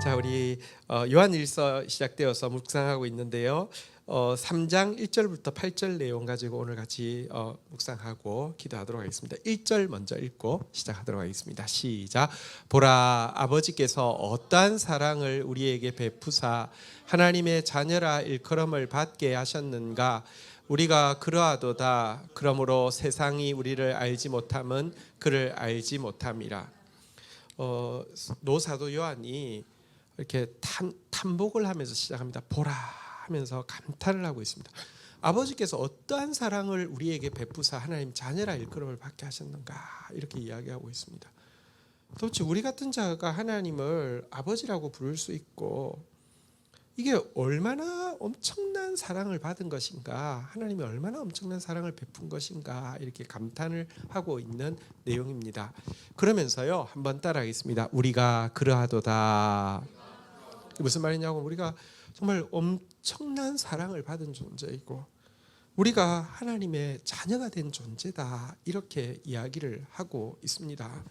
자, 우리 요한일서 시작되어서 묵상하고 있는데요. 3장 1절부터 8절 내용 가지고 오늘 같이 묵상하고 기도하도록 하겠습니다. 1절 먼저 읽고 시작하도록 하겠습니다. 시작. 보라, 아버지께서 어떠한 사랑을 우리에게 베푸사 하나님의 자녀라 일컬음을 받게 하셨는가. 우리가 그러하도다. 그러므로 세상이 우리를 알지 못함은 그를 알지 못함이라. 노사도 요한이 이렇게 탐복을 하면서 시작합니다. 보라 하면서 감탄을 하고 있습니다. 아버지께서 어떠한 사랑을 우리에게 베푸사 하나님 자녀라 일컬음을 받게 하셨는가, 이렇게 이야기하고 있습니다. 도대체 우리 같은 자가 하나님을 아버지라고 부를 수 있고, 이게 얼마나 엄청난 사랑을 받은 것인가, 하나님이 얼마나 엄청난 사랑을 베푼 것인가, 이렇게 감탄을 하고 있는 내용입니다. 그러면서요, 한번 따라하겠습니다. 우리가 그러하도다. 무슨 말이냐고, 우리가 정말 엄청난 사랑을 받은 존재이고 우리가 하나님의 자녀가 된 존재다, 이렇게 이야기를 하고 있습니다.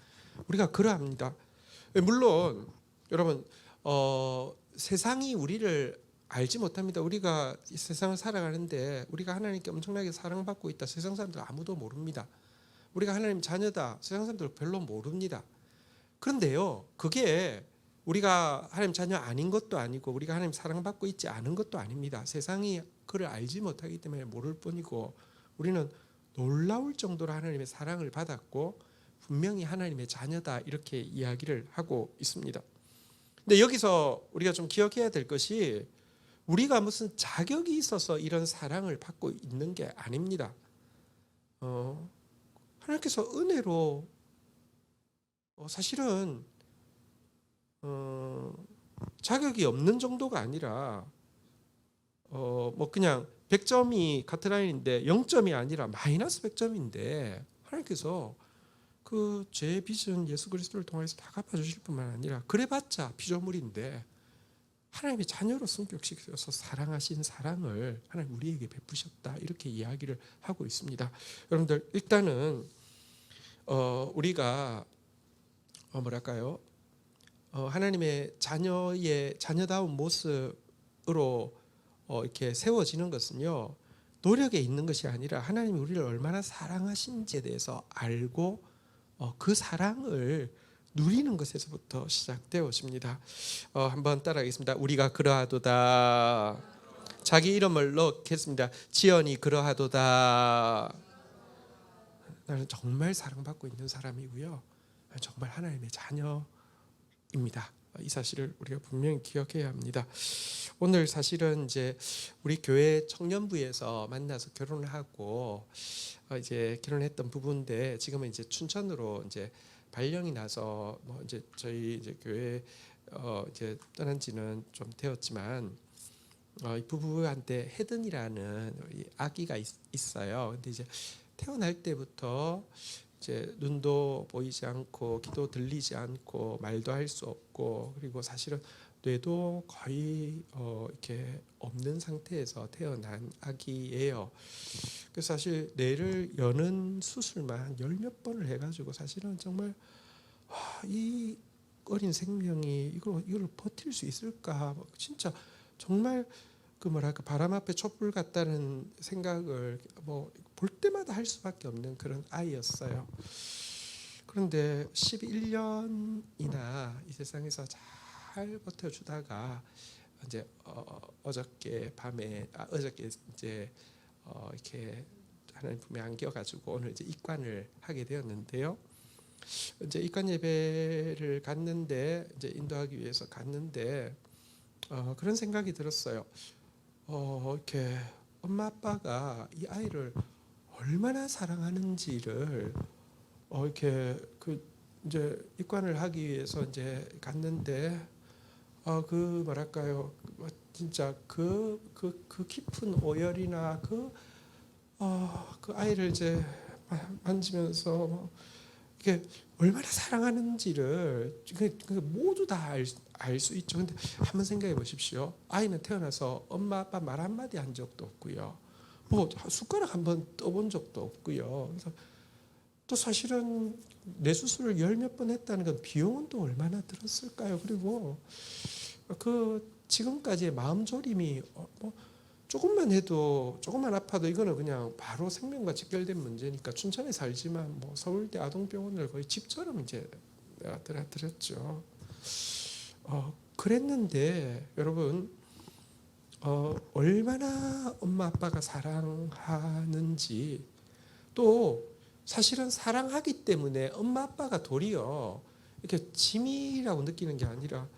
우리가 그러합니다. 물론 여러분, 세상이 우리를 알지 못합니다. 우리가 이 세상을 살아가는데 우리가 하나님께 엄청나게 사랑받고 있다, 세상 사람들 아무도 모릅니다. 우리가 하나님 자녀다, 세상 사람들 별로 모릅니다. 그런데요, 그게 우리가 하나님 자녀 아닌 것도 아니고 우리가 하나님 사랑받고 있지 않은 것도 아닙니다. 세상이 그를 알지 못하기 때문에 모를 뿐이고, 우리는 놀라울 정도로 하나님의 사랑을 받았고 분명히 하나님의 자녀다, 이렇게 이야기를 하고 있습니다. 근데 여기서 우리가 좀 기억해야 될 것이, 우리가 무슨 자격이 있어서 이런 사랑을 받고 있는 게 아닙니다. 하나님께서 은혜로 사실은 자격이 없는 정도가 아니라 뭐 그냥 100점이 카트라인인데 0점이 아니라 마이너스 100점인데 하나님께서 그 죄의 빚은 예수 그리스도를 통해서 다 갚아주실 뿐만 아니라 그래봤자 피조물인데 하나님의 자녀로 승격시켜서 사랑하신 사랑을 하나님 우리에게 베푸셨다, 이렇게 이야기를 하고 있습니다. 여러분들, 일단은 우리가 뭐랄까요, 하나님의 자녀다운 모습으로 이렇게 세워지는 것은요, 노력에 있는 것이 아니라 하나님이 우리를 얼마나 사랑하신지에 대해서 알고 그 사랑을 누리는 것에서부터 시작되어집니다. 한번 따라하겠습니다. 우리가 그러하도다. 자기 이름을 넣겠습니다. 지연이 그러하도다. 나는 정말 사랑받고 있는 사람이고요, 정말 하나님의 자녀입니다. 이 사실을 우리가 분명히 기억해야 합니다. 오늘 사실은 이제 우리 교회 청년부에서 만나서 결혼을 하고 이제 결혼했던 부부인데, 지금은 이제 춘천으로 이제 발령이 나서 뭐 이제 저희 이제 교회 이제 떠난 지는 좀 되었지만, 이 부부한테 헤든이라는 아기가 있어요. 근데 이제 태어날 때부터 이제 눈도 보이지 않고 귀도 들리지 않고 말도 할 수 없고, 그리고 사실은 뇌도 거의 이렇게 없는 상태에서 태어난 아기예요. 그래서 사실 뇌를 여는 수술만 열 몇 번을 해가지고 사실은 정말 이 어린 생명이 이걸 버틸 수 있을까, 진짜 정말 그 뭐랄까, 바람 앞에 촛불 같다는 생각을 뭐 볼 때마다 할 수밖에 없는 그런 아이였어요. 그런데 11년이나 이 세상에서 잘 버텨주다가 이제 어저께 이제 이렇게 하나님 품에 안겨가지고 오늘 이제 입관을 하게 되었는데요. 이제 입관 예배를 갔는데, 이제 인도하기 위해서 갔는데 그런 생각이 들었어요. 이렇게 엄마 아빠가 이 아이를 얼마나 사랑하는지를 이렇게 이제 입관을 하기 위해서 이제 갔는데, 그 뭐랄까요, 진짜 그 깊은 오열이나 그 아이를 이제 만지면서 이게 얼마나 사랑하는지를 모두 다 알 수 있죠. 근데 한번 생각해 보십시오. 아이는 태어나서 엄마 아빠 말 한마디 한 적도 없고요, 뭐 숟가락 한번 떠본 적도 없고요. 그래서 또 사실은 뇌 수술을 열 몇 번 했다는 건 비용은 또 얼마나 들었을까요? 그리고 그 지금까지의 마음 졸임이 뭐 조금만 해도 조금만 아파도 이거는 그냥 바로 생명과 직결된 문제니까 춘천에 살지만 뭐 서울대 아동병원을 거의 집처럼 이제 내가 드렸죠. 그랬는데 여러분 얼마나 엄마 아빠가 사랑하는지 또 사실은 사랑하기 때문에 엄마 아빠가 도리어 이렇게 짐이라고 느끼는 게 아니라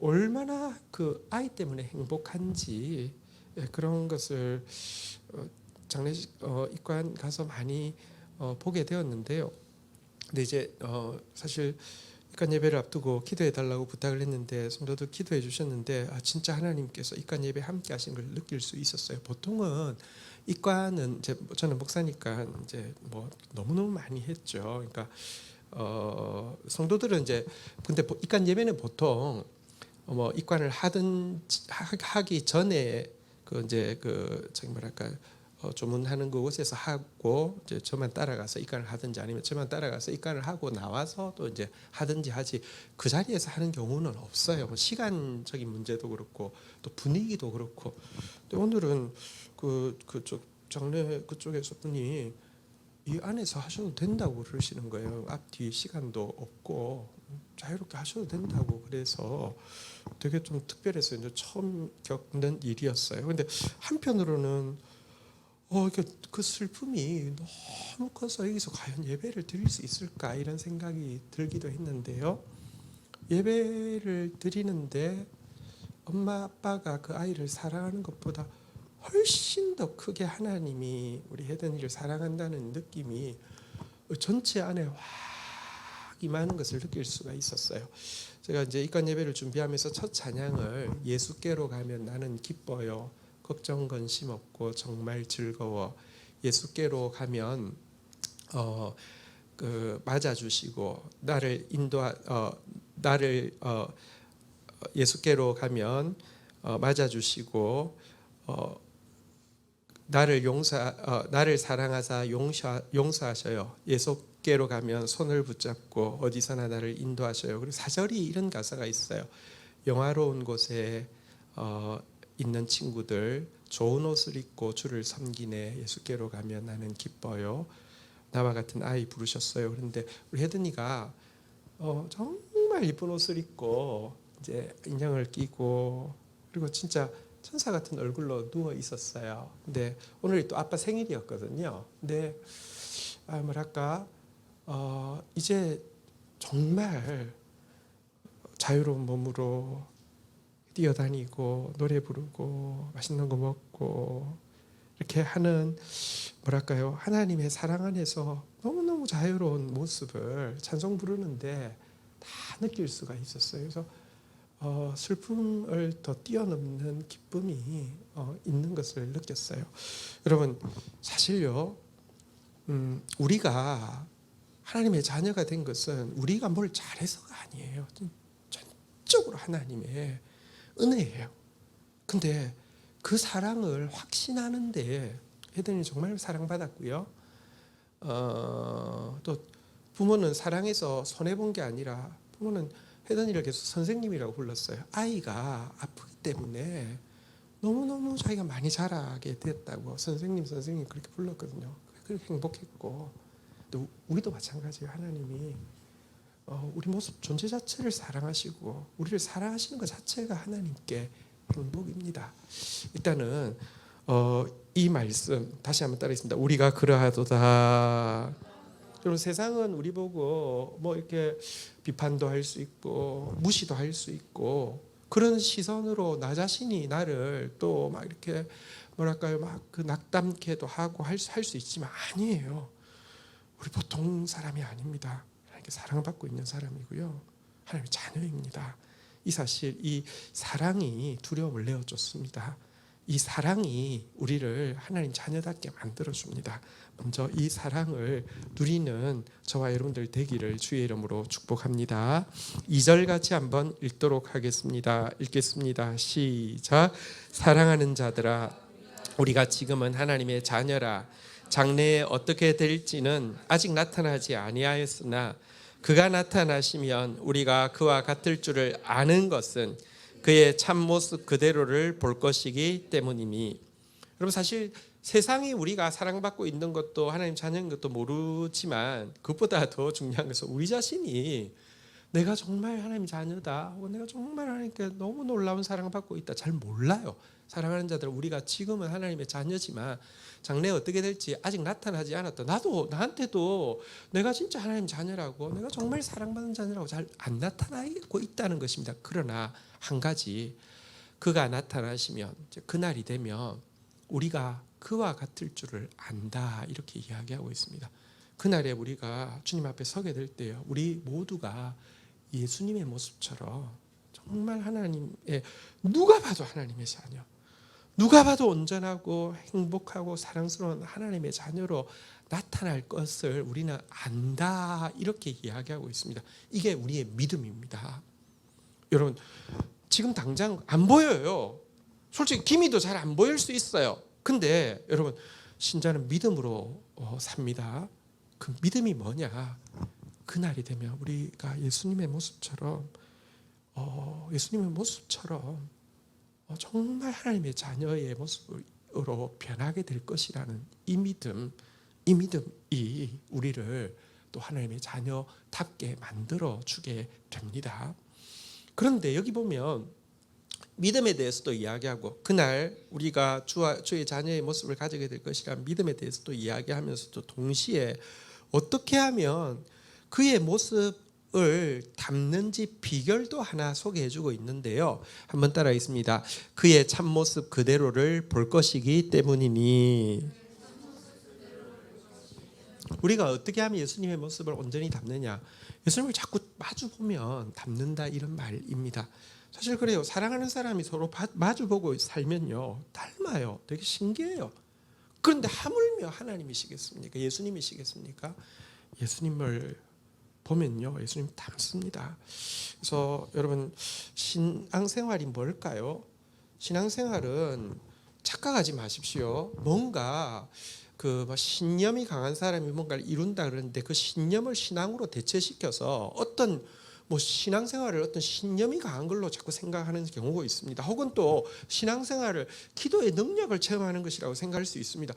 얼마나 그 아이 때문에 행복한지 그런 것을 장례식 입관 가서 많이 보게 되었는데요. 근데 이제 사실 입관 예배를 앞두고 기도해 달라고 부탁을 했는데 성도들 기도해 주셨는데 진짜 하나님께서 입관 예배 함께 하신 걸 느낄 수 있었어요. 보통은 입관은 이제 저는 목사니까 이제 뭐 너무너무 많이 했죠. 그러니까 성도들은 이제 근데 입관 예배는 보통 뭐 입관을 하기 전에 그 이제 그 저기 뭐랄까 조문하는 그곳에서 하고 이제 저만 따라가서 입관을 하든지 아니면 저만 따라가서 입관을 하고 나와서 또 이제 하든지 하지 그 자리에서 하는 경우는 없어요. 뭐 시간적인 문제도 그렇고 또 분위기도 그렇고. 근데 오늘은 그쪽 장례 그쪽에서 분이 이 안에서 하셔도 된다고 그러시는 거예요. 앞뒤 시간도 없고 자유롭게 하셔도 된다고 그래서 되게 좀 특별해서 이제 처음 겪는 일이었어요. 근데 한편으로는 그 슬픔이 너무 커서 여기서 과연 예배를 드릴 수 있을까 이런 생각이 들기도 했는데요. 예배를 드리는데 엄마 아빠가 그 아이를 사랑하는 것보다 훨씬 더 크게 하나님이 우리 혜든이를 사랑한다는 느낌이 전체 안에 확 임하는 것을 느낄 수가 있었어요. 제가 이제 입관 예배를 준비하면서 첫 찬양을 예수께로 가면 나는 기뻐요. 걱정 근심 없고 정말 즐거워. 예수께로 가면 맞아주시고 예수께로 가면 맞아주시고 나를 사랑하사 용서하셔요. 예수께로 가면 손을 붙잡고 어디서나 나를 인도하셔요. 그리고 사절이 이런 가사가 있어요. 영화로운 곳에 있는 친구들 좋은 옷을 입고 주를 섬기네. 예수께로 가면 나는 기뻐요. 나와 같은 아이 부르셨어요. 그런데 우리 혜든이가 정말 예쁜 옷을 입고 이제 인형을 끼고 그리고 진짜 천사 같은 얼굴로 누워 있었어요. 근데 오늘이 또 아빠 생일이었거든요. 근데 뭐랄까 이제 정말 자유로운 몸으로 뛰어다니고 노래 부르고 맛있는 거 먹고 이렇게 하는 뭐랄까요 하나님의 사랑 안에서 너무너무 자유로운 모습을 찬송 부르는데 다 느낄 수가 있었어요. 그래서 슬픔을 더 뛰어넘는 기쁨이 있는 것을 느꼈어요. 여러분 사실요 우리가 하나님의 자녀가 된 것은 우리가 뭘 잘해서가 아니에요. 전적으로 하나님의 은혜예요. 근데 그 사랑을 확신하는데 혜든이 정말 사랑받았고요. 또 부모는 사랑해서 손해본 게 아니라 부모는 혜든이를 계속 선생님이라고 불렀어요. 아이가 아프기 때문에 너무너무 자기가 많이 자라게 됐다고 선생님 그렇게 불렀거든요. 그렇게 행복했고 또 우리도 마찬가지예요. 하나님이 우리 모습 존재 자체를 사랑하시고 우리를 사랑하시는 것 자체가 하나님께 행복입니다. 일단은 이 말씀 다시 한번 따르겠습니다. 우리가 그러하도다. 여러분 세상은 우리 보고 뭐 이렇게 비판도 할 수 있고 무시도 할 수 있고 그런 시선으로 나 자신이 나를 또 막 이렇게 뭐랄까요 막 그 낙담케도 하고 할 수 있지만 아니에요. 우리 보통 사람이 아닙니다. 하나님께 사랑받고 있는 사람이고요. 하나님의 자녀입니다. 이 사실 이 사랑이 두려움을 내어줬습니다. 이 사랑이 우리를 하나님 자녀답게 만들어줍니다. 먼저 이 사랑을 누리는 저와 여러분들 되기를 주의 이름으로 축복합니다. 2절 같이 한번 읽도록 하겠습니다. 읽겠습니다. 시작. 사랑하는 자들아 우리가 지금은 하나님의 자녀라 장래에 어떻게 될지는 아직 나타나지 아니하였으나 그가 나타나시면 우리가 그와 같을 줄을 아는 것은 그의 참모습 그대로를 볼 것이기 때문이니. 여러분, 사실 세상이 우리가 사랑받고 있는 것도 하나님 자녀인 것도 모르지만, 그것보다 더 중요한 것은 우리 자신이 내가 정말 하나님 자녀다, 혹은 내가 정말 하나님께 너무 놀라운 사랑을 받고 있다, 잘 몰라요. 사랑하는 자들, 우리가 지금은 하나님의 자녀지만 장래에 어떻게 될지 아직 나타나지 않았다. 나한테도 내가 진짜 하나님 자녀라고, 내가 정말 사랑받는 자녀라고 잘 안 나타나고 있다는 것입니다. 그러나 한 가지, 그가 나타나시면, 그날이 되면 우리가 그와 같을 줄을 안다, 이렇게 이야기하고 있습니다. 그날에 우리가 주님 앞에 서게 될 때요, 우리 모두가 예수님의 모습처럼 정말 하나님의, 누가 봐도 하나님의 자녀, 누가 봐도 온전하고 행복하고 사랑스러운 하나님의 자녀로 나타날 것을 우리는 안다, 이렇게 이야기하고 있습니다. 이게 우리의 믿음입니다. 여러분, 지금 당장 안 보여요. 솔직히 기미도 잘 안 보일 수 있어요. 근데 여러분, 신자는 믿음으로 삽니다. 그 믿음이 뭐냐? 그날이 되면 우리가 예수님의 모습처럼 정말 하나님의 자녀의 모습으로 변하게 될 것이라는 이 믿음이 우리를 또 하나님의 자녀답게 만들어 주게 됩니다. 그런데 여기 보면 믿음에 대해서도 이야기하고, 그날 우리가 주의 자녀의 모습을 가지게 될 것이라는 믿음에 대해서도 이야기하면서도 동시에 어떻게 하면 그의 모습을 담는지 비결도 하나 소개해주고 있는데요. 한번 따라하겠습니다. 그의 참모습 그대로를 볼 것이기 때문이니. 우리가 어떻게 하면 예수님의 모습을 온전히 담느냐? 예수님을 자꾸 마주보면 담는다, 이런 말입니다. 사실 그래요. 사랑하는 사람이 서로 마주보고 살면요, 닮아요. 되게 신기해요. 그런데 하물며 하나님이시겠습니까? 예수님이시겠습니까? 예수님을 보면요, 예수님 닮습니다. 그래서 여러분, 신앙생활이 뭘까요? 신앙생활은 착각하지 마십시오. 뭔가 신념이 강한 사람이 뭔가를 이룬다 그러는데, 그 신념을 신앙으로 대체시켜서 어떤 신앙생활을 어떤 신념이 강한 걸로 자꾸 생각하는 경우가 있습니다. 혹은 또 신앙생활을 기도의 능력을 체험하는 것이라고 생각할 수 있습니다.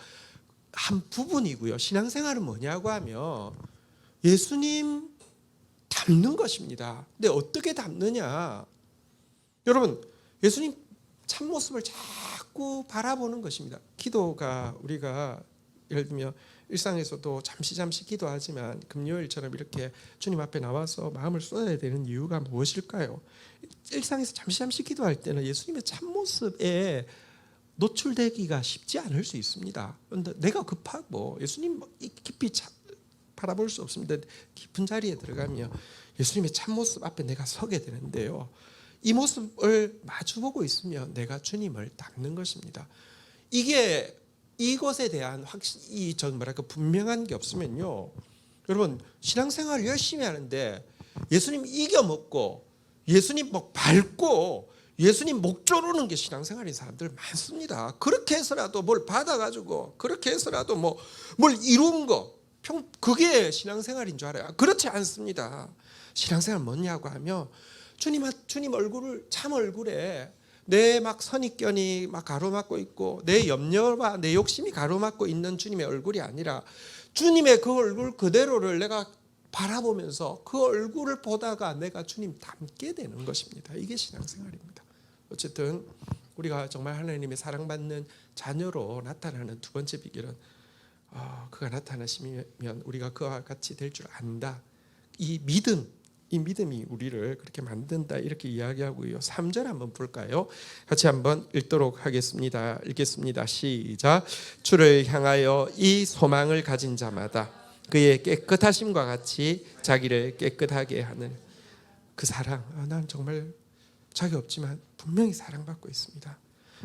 한 부분이고요. 신앙생활은 뭐냐고 하면 예수님 닮는 것입니다. 근데 어떻게 닮느냐? 여러분, 예수님 참모습을 자꾸 바라보는 것입니다. 기도가, 우리가 예를 들면 일상에서도 잠시 기도하지만 금요일처럼 이렇게 주님 앞에 나와서 마음을 쏟아야 되는 이유가 무엇일까요? 일상에서 잠시 기도할 때는 예수님의 참모습에 노출되기가 쉽지 않을 수 있습니다. 그런데 내가 급하고 예수님 깊이 바라볼 수 없습니다. 깊은 자리에 들어가면 예수님의 참모습 앞에 내가 서게 되는데요, 이 모습을 마주보고 있으면 내가 주님을 닮는 것입니다. 이게 이것에 대한 분명한 게 없으면요, 여러분, 신앙생활을 열심히 하는데 예수님 이겨먹고 예수님 밟고 예수님 목 조르는 게 신앙생활인 사람들 많습니다. 그렇게 해서라도 뭘 받아가지고, 그렇게 해서라도 뭘 이룬 거, 그게 신앙생활인 줄 알아요. 그렇지 않습니다. 신앙생활 뭐냐고 하면 주님 얼굴을, 참 얼굴에 내 선입견이 가로막고 있고 내 염려와 내 욕심이 가로막고 있는 주님의 얼굴이 아니라, 주님의 그 얼굴 그대로를 내가 바라보면서 그 얼굴을 보다가 내가 주님 닮게 되는 것입니다. 이게 신앙생활입니다. 어쨌든 우리가 정말 하나님의 사랑받는 자녀로 나타나는 두 번째 비결은 그가 나타나시면 우리가 그와 같이 될 줄 안다. 이 믿음이 우리를 그렇게 만든다, 이렇게 이야기하고요. 3절 한번 볼까요? 같이 한번 읽도록 하겠습니다. 읽겠습니다. 시작. 주를 향하여 이 소망을 가진 자마다 그의 깨끗하심과 같이 자기를 깨끗하게 하는 그 사랑. 난 정말 자기 없지만 분명히 사랑받고 있습니다.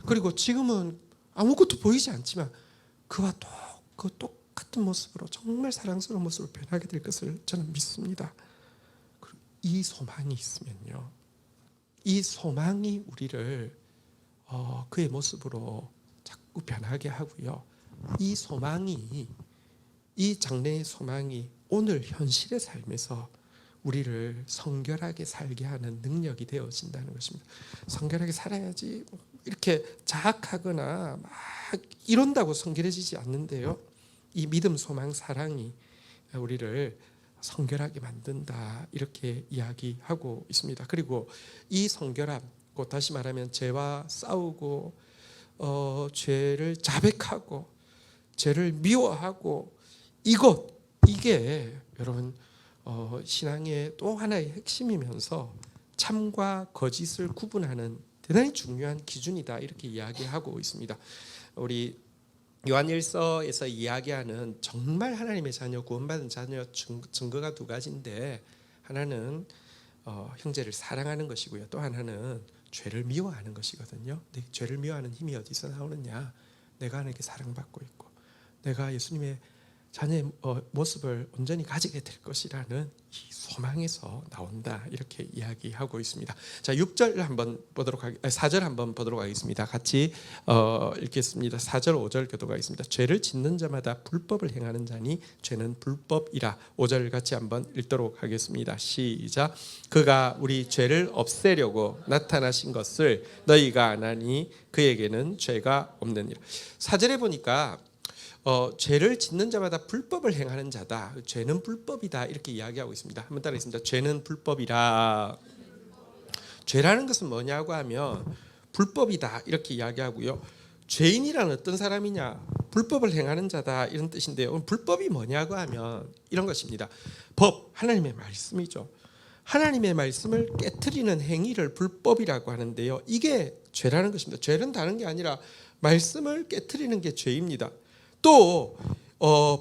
그리고 지금은 아무것도 보이지 않지만 그와 똑같은 모습으로, 정말 사랑스러운 모습으로 변하게 될 것을 저는 믿습니다. 이 소망이 있으면요, 이 소망이 우리를 그의 모습으로 자꾸 변하게 하고요, 이 소망이, 이 장래의 소망이 오늘 현실의 삶에서 우리를 성결하게 살게 하는 능력이 되어진다는 것입니다. 성결하게 살아야지 이렇게 자학하거나 막 이런다고 성결해지지 않는데요. 이 믿음, 소망, 사랑이 우리를 성결하게 만든다 이렇게 이야기하고 있습니다. 그리고 이 성결함, 곧 다시 말하면 죄와 싸우고 죄를 자백하고 죄를 미워하고 이게 여러분 신앙의 또 하나의 핵심이면서 참과 거짓을 구분하는 대단히 중요한 기준이다 이렇게 이야기하고 있습니다. 우리 요한일서에서 이야기하는 정말 하나님의 자녀, 구원받은 자녀 증거가 두 가지인데, 하나는 형제를 사랑하는 것이고요, 또 하나는 죄를 미워하는 것이거든요. 근데 죄를 미워하는 힘이 어디서 나오느냐? 내가 하나님께 사랑받고 있고 내가 예수님의 자녀의 모습을 온전히 가지게 될 것이라는 이 소망에서 나온다 이렇게 이야기하고 있습니다. 자, 6절 한번 보도록 4절 한번 보도록 하겠습니다. 같이 읽겠습니다. 4절 5절 교도가 있습니다. 죄를 짓는 자마다 불법을 행하는 자니 죄는 불법이라. 5절 같이 한번 읽도록 하겠습니다. 시작. 그가 우리 죄를 없애려고 나타나신 것을 너희가 아나니 그에게는 죄가 없느니라. 4절에 보니까 죄를 짓는 자마다 불법을 행하는 자다. 죄는 불법이다 이렇게 이야기하고 있습니다. 한번 따라하겠습니다. 죄는 불법이라. 죄라는 것은 뭐냐고 하면 불법이다 이렇게 이야기하고요. 죄인이란 어떤 사람이냐? 불법을 행하는 자다 이런 뜻인데요. 불법이 뭐냐고 하면 이런 것입니다. 법, 하나님의 말씀이죠. 하나님의 말씀을 깨트리는 행위를 불법이라고 하는데요. 이게 죄라는 것입니다. 죄는 다른 게 아니라 말씀을 깨트리는 게 죄입니다. 또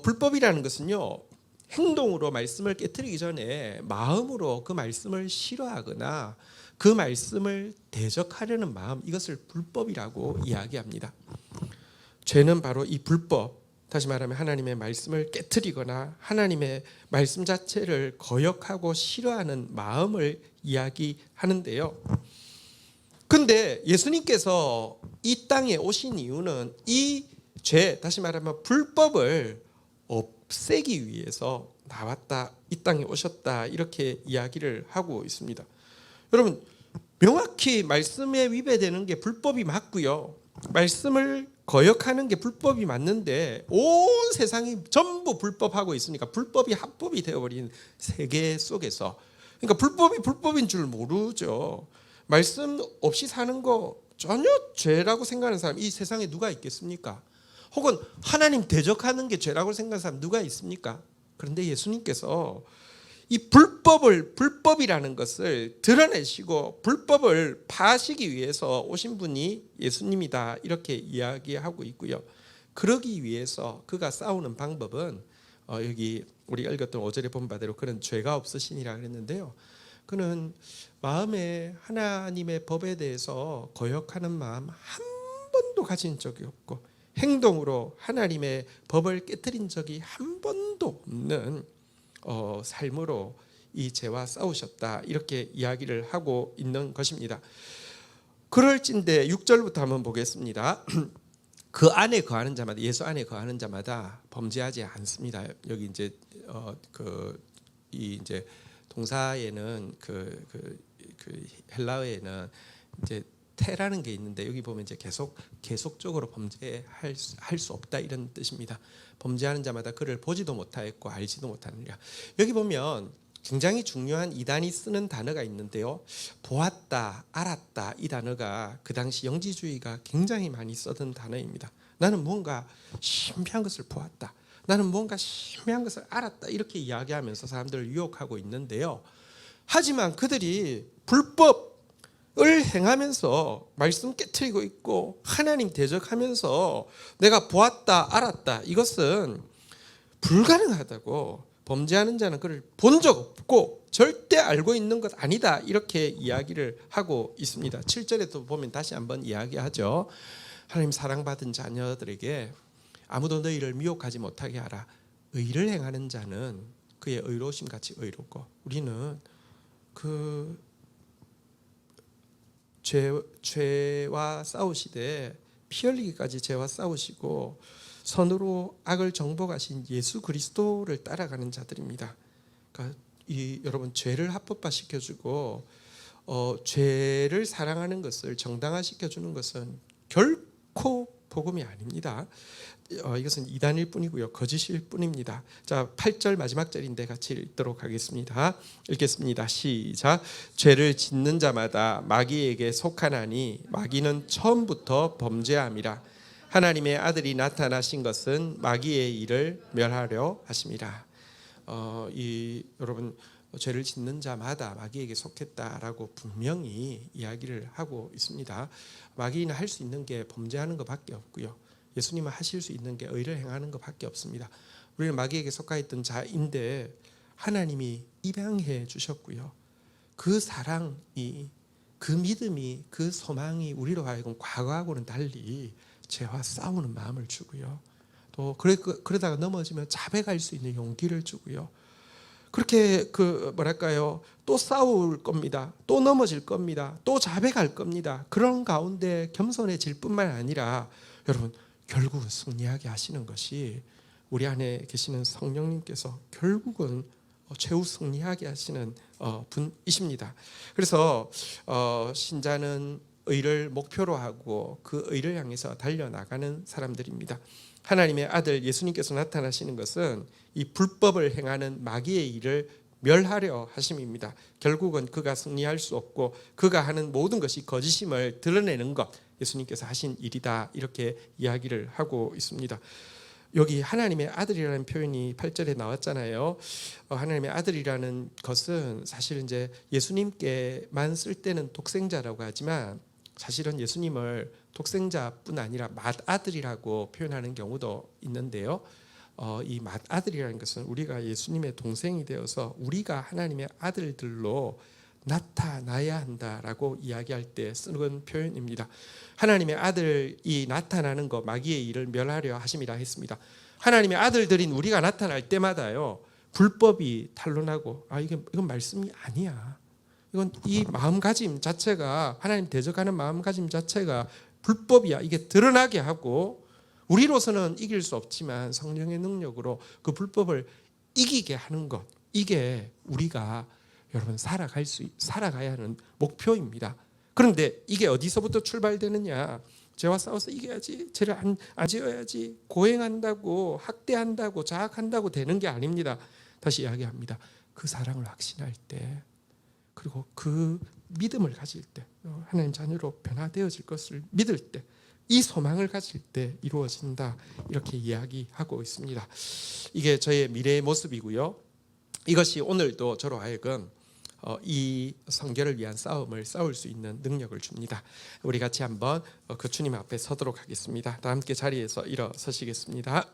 불법이라는 것은요, 행동으로 말씀을 깨트리기 전에 마음으로 그 말씀을 싫어하거나 그 말씀을 대적하려는 마음, 이것을 불법이라고 이야기합니다. 죄는 바로 이 불법, 다시 말하면 하나님의 말씀을 깨트리거나 하나님의 말씀 자체를 거역하고 싫어하는 마음을 이야기하는데요. 근데 예수님께서 이 땅에 오신 이유는 이 죄, 다시 말하면 불법을 없애기 위해서 나왔다, 이 땅에 오셨다 이렇게 이야기를 하고 있습니다. 여러분, 명확히 말씀에 위배되는 게 불법이 맞고요, 말씀을 거역하는 게 불법이 맞는데 온 세상이 전부 불법하고 있으니까 불법이 합법이 되어버린 세계 속에서, 그러니까 불법이 불법인 줄 모르죠. 말씀 없이 사는 거 전혀 죄라고 생각하는 사람 이 세상에 누가 있겠습니까? 혹은 하나님 대적하는 게 죄라고 생각하는 사람 누가 있습니까? 그런데 예수님께서 이 불법이라는 것을 드러내시고 불법을 파시기 위해서 오신 분이 예수님이다 이렇게 이야기하고 있고요. 그러기 위해서 그가 싸우는 방법은 여기 우리 읽었던 5절에 본 바대로 그는 죄가 없으시니라 그랬는데요. 그는 마음에 하나님의 법에 대해서 거역하는 마음 한 번도 가진 적이 없고 행동으로 하나님의 법을 깨트린 적이 한 번도 없는 삶으로 이 죄와 싸우셨다 이렇게 이야기를 하고 있는 것입니다. 그럴진데 6절부터 한번 보겠습니다. 그 안에 거하는 자마다, 예수 안에 거하는 자마다 범죄하지 않습니다. 여기 이제 이제 동사에는 그 헬라어에는 이제 태라는 게 있는데 여기 보면 이제 계속적으로 범죄할 수 없다 이런 뜻입니다. 범죄하는 자마다 그를 보지도 못하였고 알지도 못하느니라. 여기 보면 굉장히 중요한 이단이 쓰는 단어가 있는데요. 보았다, 알았다 이 단어가 그 당시 영지주의가 굉장히 많이 쓰던 단어입니다. 나는 뭔가 신비한 것을 보았다, 나는 뭔가 신비한 것을 알았다 이렇게 이야기하면서 사람들을 유혹하고 있는데요. 하지만 그들이 불법을 행하면서 말씀 깨트리고 있고 하나님 대적하면서 내가 보았다 알았다, 이것은 불가능하다고, 범죄하는 자는 그를 본 적 없고 절대 알고 있는 것 아니다 이렇게 이야기를 하고 있습니다. 7절에도 보면 다시 한번 이야기하죠. 하나님 사랑받은 자녀들에게 아무도 너희를 미혹하지 못하게 하라. 의를 행하는 자는 그의 의로우심 같이 의롭고, 우리는 그 죄와 싸우시되 피 흘리기까지 죄와 싸우시고 선으로 악을 정복하신 예수 그리스도를 따라가는 자들입니다. 그러니까 이 여러분 죄를 합법화 시켜주고 죄를 사랑하는 것을 정당화시켜 주는 것은 결코 복음이 아닙니다. 이것은 이단일 뿐이고요, 거짓일 뿐입니다. 자, 8절 마지막 절인데 같이 읽도록 하겠습니다. 읽겠습니다. 시작. 죄를 짓는 자마다 마귀에게 속하나니 마귀는 처음부터 범죄함이라. 하나님의 아들이 나타나신 것은 마귀의 일을 멸하려 하심이라. 여러분, 죄를 짓는 자마다 마귀에게 속했다라고 분명히 이야기를 하고 있습니다. 마귀는 할 수 있는 게 범죄하는 것밖에 없고요, 예수님은 하실 수 있는 게 의를 행하는 것밖에 없습니다. 우리는 마귀에게 속하 있던 자인데 하나님이 입양해 주셨고요, 그 사랑이, 그 믿음이, 그 소망이 우리로 하여금 과거하고는 달리 죄와 싸우는 마음을 주고요, 또 그러다가 넘어지면 자백할 수 있는 용기를 주고요, 그렇게 또 싸울 겁니다, 또 넘어질 겁니다, 또 자백할 겁니다. 그런 가운데 겸손해질 뿐만 아니라 여러분, 결국은 승리하게 하시는 것이 우리 안에 계시는 성령님께서 결국은 최후 승리하게 하시는 분이십니다. 그래서 신자는 의를 목표로 하고 그 의를 향해서 달려나가는 사람들입니다. 하나님의 아들 예수님께서 나타나시는 것은 이 불법을 행하는 마귀의 일을 멸하려 하심입니다. 결국은 그가 승리할 수 없고 그가 하는 모든 것이 거짓임을 드러내는 것, 예수님께서 하신 일이다, 이렇게 이야기를 하고 있습니다. 여기 하나님의 아들이라는 표현이 8절에 나왔잖아요. 하나님의 아들이라는 것은 사실 이제 예수님께만 쓸 때는 독생자라고 하지만 사실은 예수님을 독생자뿐 아니라 맏아들이라고 표현하는 경우도 있는데요, 이 맏아들이라는 것은 우리가 예수님의 동생이 되어서 우리가 하나님의 아들들로 나타나야 한다라고 이야기할 때 쓰는 표현입니다. 하나님의 아들이 나타나는 것, 마귀의 일을 멸하려 하심이라 했습니다. 하나님의 아들들인 우리가 나타날 때마다요, 불법이 탄로나고 이건 말씀이 아니야, 이건 이 마음가짐 자체가, 하나님 대적하는 마음가짐 자체가 불법이야, 이게 드러나게 하고, 우리로서는 이길 수 없지만 성령의 능력으로 그 불법을 이기게 하는 것, 이게 우리가 여러분 살아가야 하는 목표입니다. 그런데 이게 어디서부터 출발되느냐? 죄와 싸워서 이겨야지, 죄를 안 지어야지, 고행한다고, 학대한다고, 자학한다고 되는 게 아닙니다. 다시 이야기합니다. 그 사랑을 확신할 때, 그리고 그 믿음을 가질 때, 하나님 자녀로 변화되어질 것을 믿을 때, 이 소망을 가질 때 이루어진다, 이렇게 이야기하고 있습니다. 이게 저의 미래의 모습이고요, 이것이 오늘도 저로 하여금 이 성결을 위한 싸움을 싸울 수 있는 능력을 줍니다. 우리 같이 한번 그 주님 앞에 서도록 하겠습니다. 다 함께 자리에서 일어서시겠습니다.